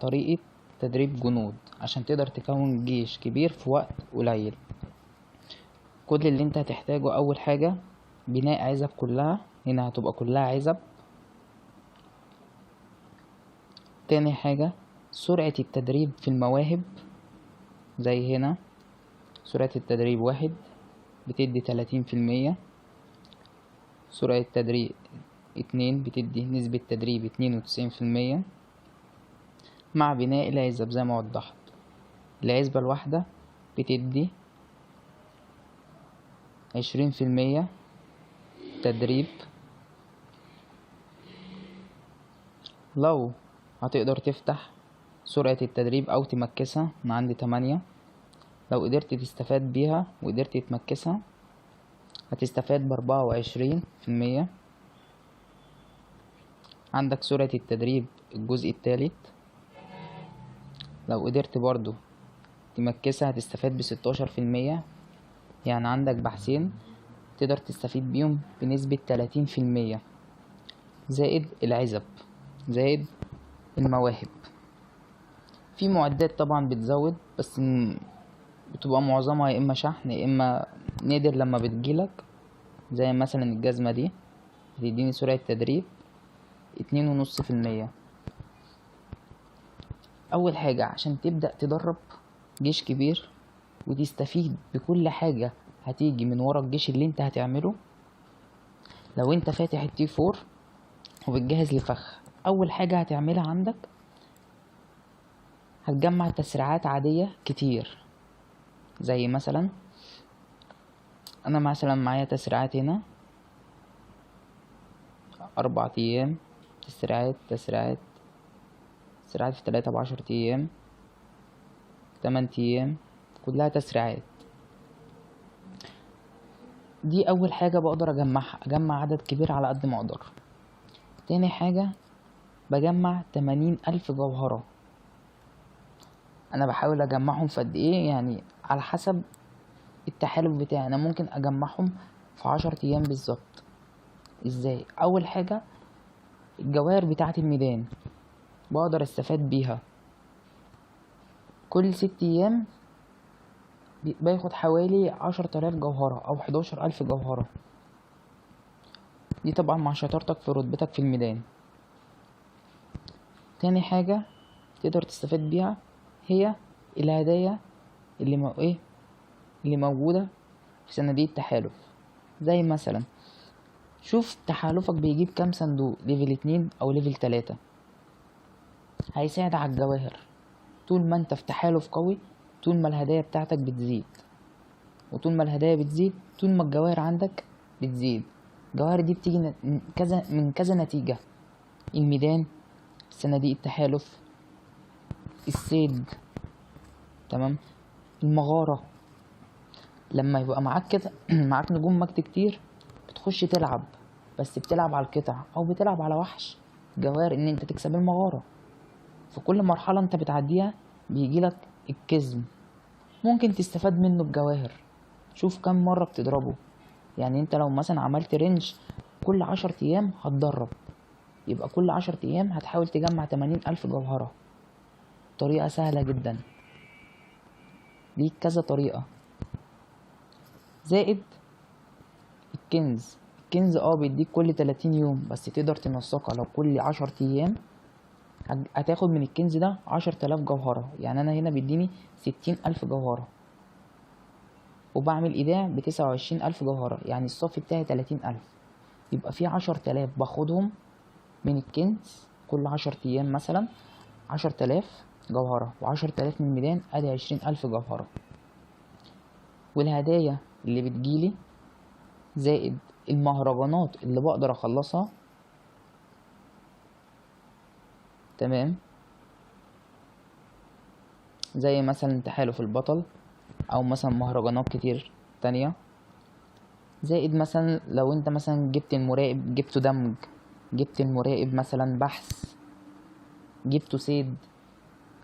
طريقة تدريب جنود عشان تقدر تكون جيش كبير في وقت قليل. كل اللي انت هتحتاجه اول حاجة بناء عزب كلها، هنا هتبقى كلها عزب. تاني حاجة سرعة التدريب في المواهب، زي هنا سرعة التدريب 1 بتدي 30%، سرعة التدريب 2 بتدي نسبة تدريب 92%، مع بناء العزب زي ما وضحت. العزبة الواحدة بتدي 20% تدريب. لو هتقدر تفتح سرعة التدريب أو تمكسها، أنا عندي 8، لو قدرت تستفاد بيها وقدرت تمكسها هتستفاد ب24%. عندك سرعة التدريب الجزء الثالث، لو قدرت برضو تمكسها هتستفاد ب16%. يعني عندك بحثين تقدر تستفيد بيهم بنسبة 30%، زائد العزب زائد المواهب. في معدات طبعا بتزود، بس بتبقى معظمها يا اما شحن يا اما نادر لما بتجيلك، زي مثلا الجزمة دي بتديني سرعة تدريب 2.5%. اول حاجة عشان تبدأ تدرب جيش كبير وتستفيد بكل حاجة هتيجي من ورا الجيش اللي انت هتعمله، لو انت فاتح التي 4 وبتجهز لفخ، اول حاجة هتعملها عندك هتجمع تسريعات عادية كتير. زي مثلا انا مثلا معايا تسريعات هنا 4 ايام، تسريعات في 3 ب10 ايام، 8 ايام، كلها تسريعات. دي اول حاجة بقدر اجمع عدد كبير على قد ما اقدر. تاني حاجة بجمع 80,000 جوهرة. انا بحاول اجمعهم في قد ايه؟ يعني على حسب التحالف بتاعي، انا ممكن اجمعهم في 10 ايام بالظبط. ازاي؟ اول حاجة الجواهر بتاعة الميدان بقدر استفاد بيها كل 6 ايام، باخد حوالي 10,000 جوهرة او 11,000 جوهرة. دي طبعا مع شطارتك في رتبتك في الميدان. تاني حاجة تقدر تستفاد بيها هي الهدايا اللي موجودة في صناديق التحالف. زي مثلا شوف تحالفك بيجيب كام صندوق، ليفل 2 او ليفل 3، هيساعد على الجواهر. طول ما انت في تحالف قوي طول ما الهدايا بتاعتك بتزيد، وطول ما الهدايا بتزيد طول ما الجواهر عندك بتزيد. الجواهر دي بتيجي من كذا نتيجة: الميدان، صناديق التحالف، الصيد، تمام، المغارة. لما يبقى معاك كده معاك نجوم مجد كتير، بتخش تلعب، بس بتلعب على القطع او بتلعب على وحش جواهر ان انت تكسب المغارة. في كل مرحلة انت بتعديها بيجيلك الكزم، ممكن تستفاد منه بجواهر. شوف كم مرة بتضربه. يعني انت لو مثلا عملت رينج كل 10 ايام هتدرب، يبقى كل 10 ايام هتحاول تجمع 80,000 جوهرة. طريقة سهلة جدا، ليك كذا طريقة. زائد الكنز بيديك كل 30 يوم، بس تقدر تنسقها. لو كل 10 ايام هتاخد من الكنز ده 10,000 جوهرة. يعني انا هنا بيديني 60,000 جوهرة، وبعمل ايداع ب29,000 جوهرة، يعني الصافي بتاعي 30,000. يبقى في 10,000 باخدهم من الكنز كل 10 ايام، مثلا 10,000 جوهرة و10,000 من الميدان، ادي 20,000 جوهرة. والهدايا اللي بتجيلي زائد المهرجانات اللي بقدر اخلصها، تمام، زي مثلا تحالف البطل او مثلا مهرجانات كتير تانية. زائد مثلا لو انت مثلا جبت المراقب، جبته دمج، جبت المراقب مثلا بحث، جبته صيد،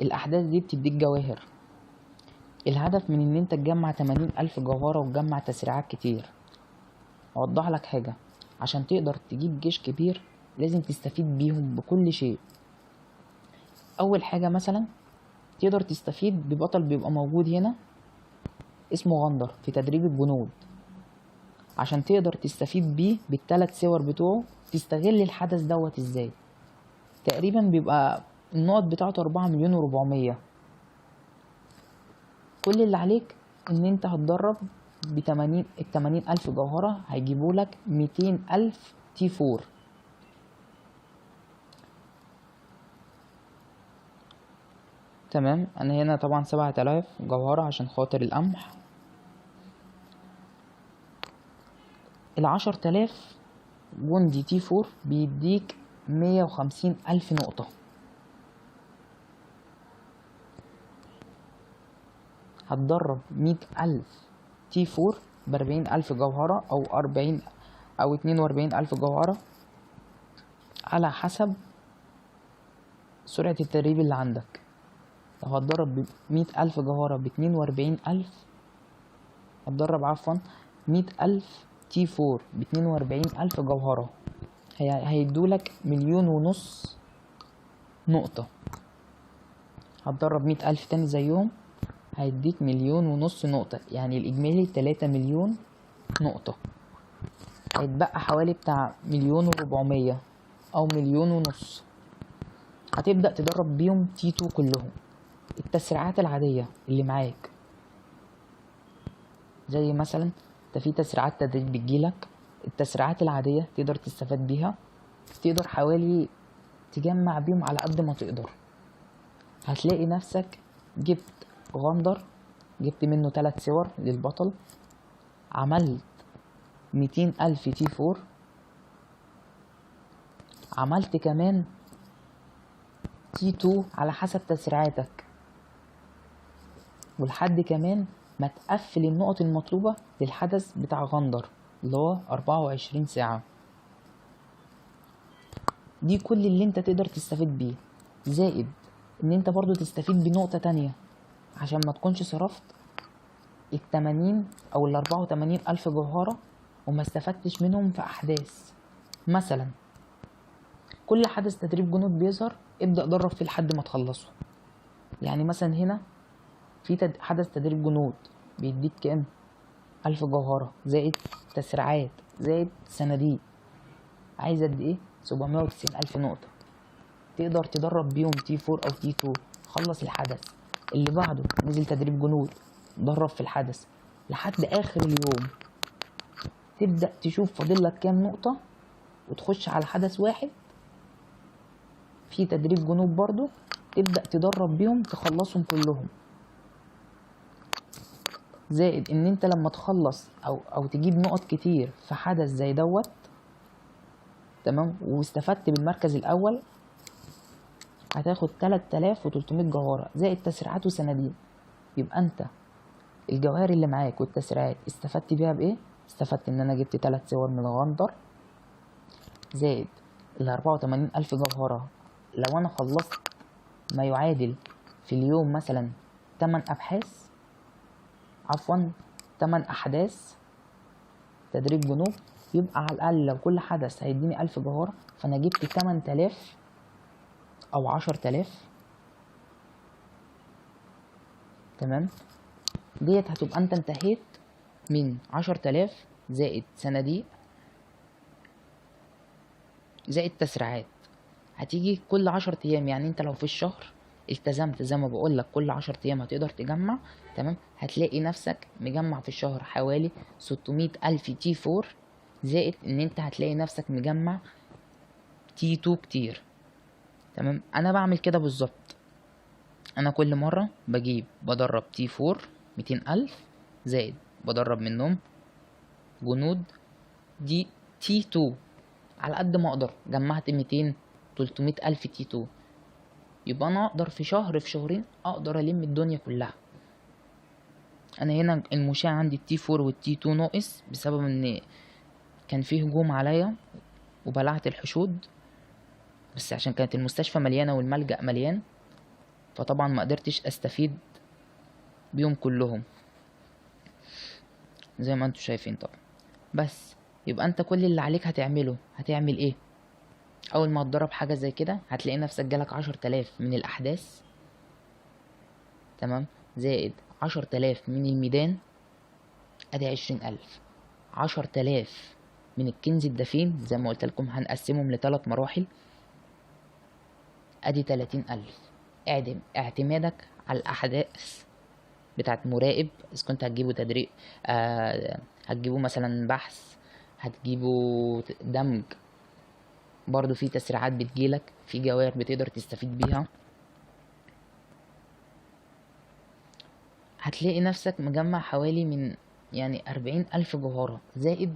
الاحداث دي بتديك جواهر. الهدف من ان انت تجمع 80,000 جوهرة وتجمع تسريعات كتير. اوضح لك حاجة: عشان تقدر تجيب جيش كبير لازم تستفيد بيهم بكل شيء. اول حاجة مثلا تقدر تستفيد ببطل بيبقى موجود هنا اسمه غندر في تدريب الجنود، عشان تقدر تستفيد بيه بالثلاث صور بتوعه. تستغل الحدث دوت ازاي؟ تقريبا بيبقى النقط بتاعته 4,400,000. كل اللي عليك ان انت هتدرب ب80,000 جوهرة هيجيبولك 200,000 تي 4. تمام. انا هنا طبعا 7,000 جوهرة عشان خاطر القمح. 10,000 جندي تي 4 بيديك 150,000 نقطة. هتدرب 100,000 تي 4 ب40,000 جوهرة أو 40 أو 42,000 جوهرة على حسب سرعة التدريب اللي عندك. لو هتدرب 100,000 جوهرة ب42,000، هتدرب عفوا 100,000 تي 4 ب42,000 جوهرة، هيدولك 1,500,000 نقطة. هتدرب 100,000 تاني زيهم هيديك 1,500,000 نقطة، يعني الإجمالي 3,000,000 نقطة. هيتبقى حوالي بتاع 1,400,000 أو 1,500,000. هتبدأ تدرب بيهم تي 2 كلهم. التسريعات العادية اللي معاك زي مثلا انت في تسريعات تدريب بتجيلك، التسريعات العادية تقدر تستفاد بيها. تقدر حوالي تجمع بيهم على قد ما تقدر. هتلاقي نفسك جبت غندر، جبت منه 3 صور للبطل، عملت 200,000 تي 4، عملت كمان تي 2 على حسب تسريعاتك، ولحد كمان ما تقفل النقط المطلوبة للحدث بتاع غندر اللي هو 24 ساعة. دي كل اللي انت تقدر تستفيد بيه، زائد ان انت برضو تستفيد بنقطة تانية عشان ما تكونش صرفت 80 او 84,000 جوهرة وما استفدتش منهم في احداث. مثلا كل حدث تدريب جنود بيظهر ابدأ درب فيه لحد ما تخلصه. يعني مثلا هنا في حدث تدريب جنود بيديك كام؟ 1000 جوهرة زائد تسريعات زائد صناديق. عايز قد ايه؟ 790,000 نقطة. تقدر تدرب بيهم تي 4 او تي 2. خلص الحدث اللي بعده، نزل تدريب جنود، درب في الحدث لحد اخر اليوم. تبدأ تشوف فاضلك كام نقطة وتخش على حدث واحد في تدريب جنود برضو، تبدأ تدرب بيهم تخلصهم كلهم. زائد ان انت لما تخلص او تجيب نقط كتير في حدث زي دوت، تمام، واستفدت بالمركز الاول، هتاخد 3,300 جوهرة زائد تسريعات وصناديق. يبقى انت الجواهر اللي معاك والتسريعات استفدت بيها بايه؟ استفدت ان انا جبت 3 صور من الغندر زائد 84,000 جوهرة. لو انا خلصت ما يعادل في اليوم مثلا 8 ابحاث، عفوا 8 احداث تدريب جنوب، يبقى على الاقل لو كل حدث هيديني 1000 جوهرة فانا جبت 8,000 او 10,000. تمام. ديت هتبقى انت انتهيت من 10,000 زائد صناديق زائد تسريعات. هتيجي كل 10 ايام، يعني انت لو في الشهر التزمت زي ما بقولك كل 10 ايام هتقدر تجمع، تمام، هتلاقي نفسك مجمع في الشهر حوالي 600,000 تي 4 زائد ان انت هتلاقي نفسك مجمع تي 2 كتير. تمام. انا بعمل كده بالظبط. انا كل مرة بدرب تي 4 200,000 زائد بدرب منهم جنود دي تي 2 على قد ما اقدر. جمعت 200 300,000 تي 2، يبقى انا اقدر في شهر في شهرين اقدر الم الدنيا كلها. انا هنا المشاة عندي التي 4 والتي 2 ناقص بسبب ان كان فيه هجوم عليا وبلعت الحشود، بس عشان كانت المستشفى مليانة والملجأ مليان فطبعا ما قدرتش استفيد بيهم كلهم زي ما انتوا شايفين طبعا. بس يبقى انت كل اللي عليك هتعمل ايه؟ اول ما هتدرب حاجة زي كده هتلاقي نفسك جالك 10,000 من الاحداث، تمام، زائد 10,000 من الميدان، ادي 20,000. 10,000 من الكنز الدفين زي ما قلت لكم هنقسمهم ل3 مراحل، ادي 30,000. اعتمادك على الاحداث بتاعت مراقب، اذا كنت هتجيبه تدريب، هتجيبه مثلا بحث، هتجيبه دمج، برضو في تسريعات بتجيلك، في جواهر بتقدر تستفيد بيها. هتلاقي نفسك مجمع حوالي من يعني 40,000 جوهرة، زائد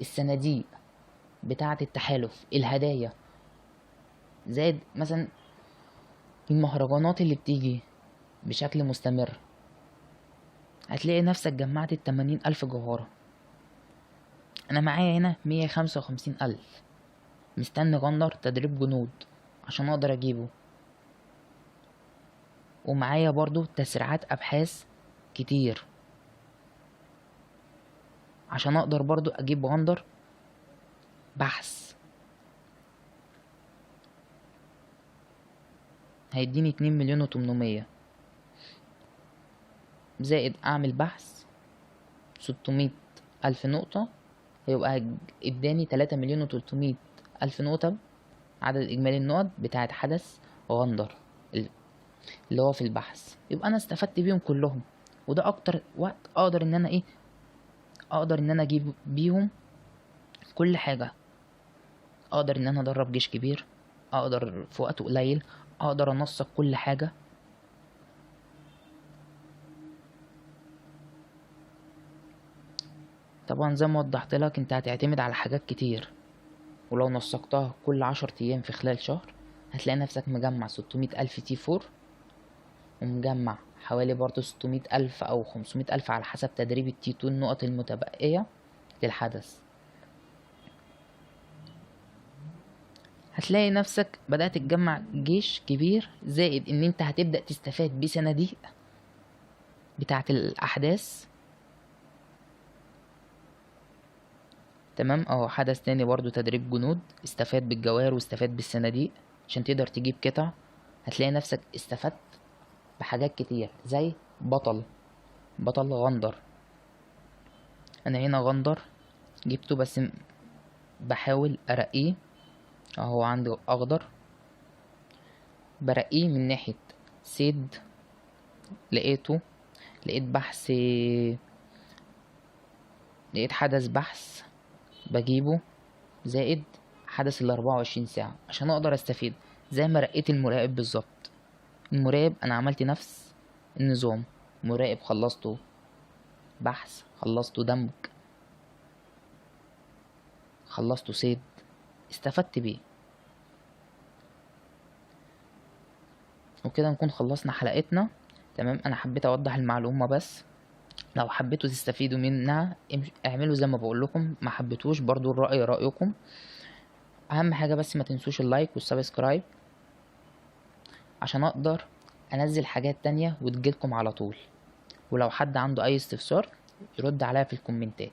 الصناديق بتاعة التحالف، الهدايا، زائد مثلا المهرجانات اللي بتيجي بشكل مستمر. هتلاقي نفسك جمعت 80,000 جوهرة. أنا معايا هنا 155,000، مستني غندر تدريب جنود عشان أقدر أجيبه، ومعايا برضو تسريعات أبحاث كتير عشان أقدر برضو أجيب غندر بحث، هيديني 2,800,000، زائد أعمل بحث 600,000 نقطة، هيبقى اداني 3,300,000 نقطة، عدد إجمالي النقط بتاعت حدث غندر اللي هو في البحث. يبقى أنا استفدت بيهم كلهم، وده أكتر وقت أقدر إن أنا أقدر إن أنا أجيب بيهم كل حاجة. أقدر إن أنا أدرب جيش كبير، أقدر في وقت قليل أقدر أنسق كل حاجة. طبعا زي ما وضحت لك انت هتعتمد على حاجات كتير، ولو نسقتها كل 10 ايام في خلال شهر هتلاقي نفسك مجمع 600,000 تي 4، ومجمع حوالي برضو 600,000 او 500,000 على حسب تدريب التي 2 النقط المتبقية للحدث. هتلاقي نفسك بدأت تجمع جيش كبير، زائد ان انت هتبدأ تستفاد بصناديق بتاعة الأحداث. تمام، حدث تاني برضو تدريب جنود، استفاد بالجواهر واستفاد بالصناديق عشان تقدر تجيب قطع. هتلاقي نفسك استفدت بحاجات كتير، زي بطل غندر. انا هنا غندر جبته، بس بحاول ارقيه، اهو عندي اخضر، برقيه من ناحية سيد، لقيت بحث، لقيت حدث بحث بجيبه، زائد حدث ال24 ساعة عشان اقدر استفيد، زي ما رقيت المراقب بالظبط. المراقب انا عملت نفس النظام، مراقب خلصته بحث، خلصته دمج، خلصته صيد، استفدت بيه. وكده نكون خلصنا حلقتنا. تمام، انا حبيت اوضح المعلومة بس، لو حبيتوا تستفيدوا منها اعملوا زي ما بقول لكم، ما حبيتوش برضو الرأي رأيكم. اهم حاجة بس ما تنسوش اللايك والسبسكرايب عشان اقدر انزل حاجات تانية وتجيلكم على طول. ولو حد عنده اي استفسار يرد عليا في الكومنتات.